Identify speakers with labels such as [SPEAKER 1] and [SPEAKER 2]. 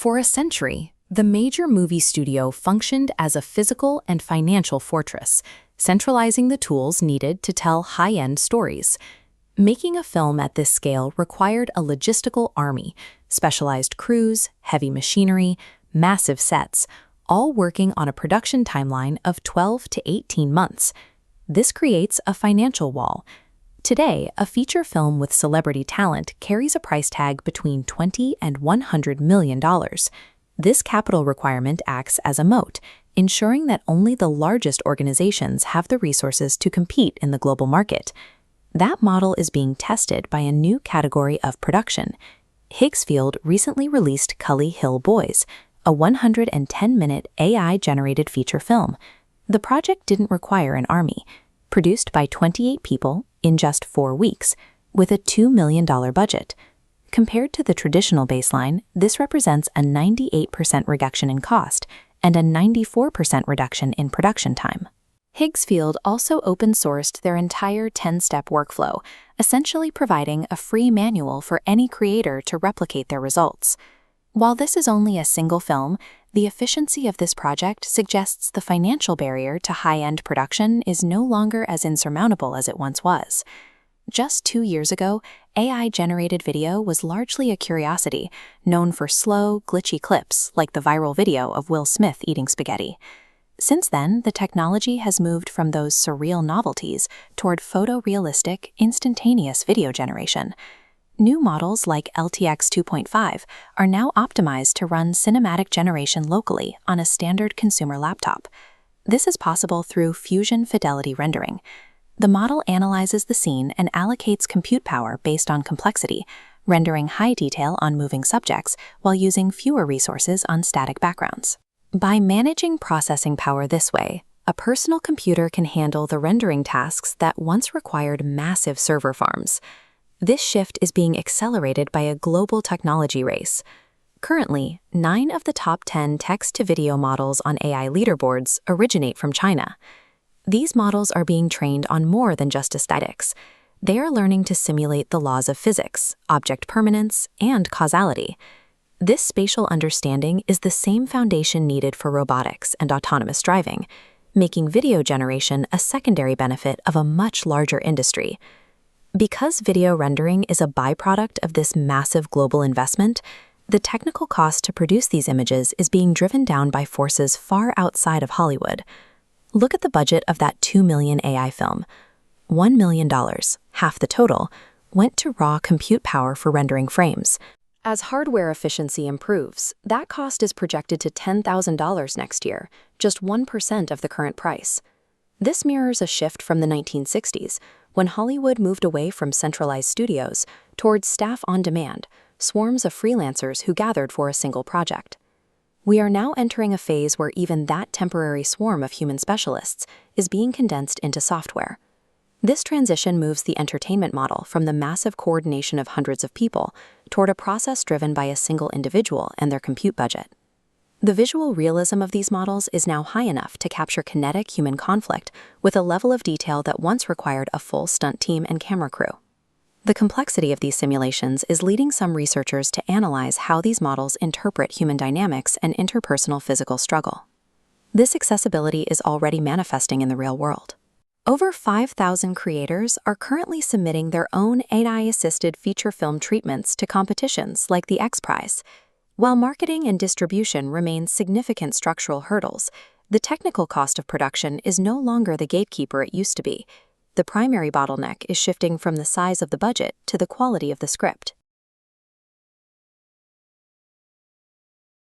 [SPEAKER 1] For a century, the major movie studio functioned as a physical and financial fortress, centralizing the tools needed to tell high-end stories. Making a film at this scale required a logistical army, specialized crews, heavy machinery, massive sets, all working on a production timeline of 12 to 18 months. This creates a financial wall. Today, a feature film with celebrity talent carries a price tag between $20 and $100 million. This capital requirement acts as a moat, ensuring that only the largest organizations have the resources to compete in the global market. That model is being tested by a new category of production. Higgsfield recently released Cully Hill Boys, a 110-minute AI-generated feature film. The project didn't require an army. Produced by 28 people in just 4 weeks, with a $2 million budget. Compared to the traditional baseline, this represents a 98% reduction in cost and a 94% reduction in production time. Higgsfield also open-sourced their entire 10-step workflow, essentially providing a free manual for any creator to replicate their results. While this is only a single film, the efficiency of this project suggests the financial barrier to high-end production is no longer as insurmountable as it once was. Just 2 years ago, AI-generated video was largely a curiosity, known for slow, glitchy clips like the viral video of Will Smith eating spaghetti. Since then, the technology has moved from those surreal novelties toward photorealistic, instantaneous video generation. New models like LTX 2.5 are now optimized to run cinematic generation locally on a standard consumer laptop. This is possible through fusion fidelity rendering. The model analyzes the scene and allocates compute power based on complexity, rendering high detail on moving subjects while using fewer resources on static backgrounds. By managing processing power this way, a personal computer can handle the rendering tasks that once required massive server farms. This shift is being accelerated by a global technology race. Currently, 9 of the top 10 text-to-video models on AI leaderboards originate from China. These models are being trained on more than just aesthetics. They are learning to simulate the laws of physics, object permanence, and causality. This spatial understanding is the same foundation needed for robotics and autonomous driving, making video generation a secondary benefit of a much larger industry. Because video rendering is a byproduct of this massive global investment, the technical cost to produce these images is being driven down by forces far outside of Hollywood. Look at the budget of that $2 million AI film. $1 million, half the total, went to raw compute power for rendering frames. As hardware efficiency improves, that cost is projected to $10,000 next year, just 1% of the current price. This mirrors a shift from the 1960s, when Hollywood moved away from centralized studios towards staff on demand, swarms of freelancers who gathered for a single project. We are now entering a phase where even that temporary swarm of human specialists is being condensed into software. This transition moves the entertainment model from the massive coordination of hundreds of people toward a process driven by a single individual and their compute budget. The visual realism of these models is now high enough to capture kinetic human conflict with a level of detail that once required a full stunt team and camera crew. The complexity of these simulations is leading some researchers to analyze how these models interpret human dynamics and interpersonal physical struggle. This accessibility is already manifesting in the real world. Over 5,000 creators are currently submitting their own AI-assisted feature film treatments to competitions like the X Prize. While marketing and distribution remain significant structural hurdles, the technical cost of production is no longer the gatekeeper it used to be. The primary bottleneck is shifting from the size of the budget to the quality of the script.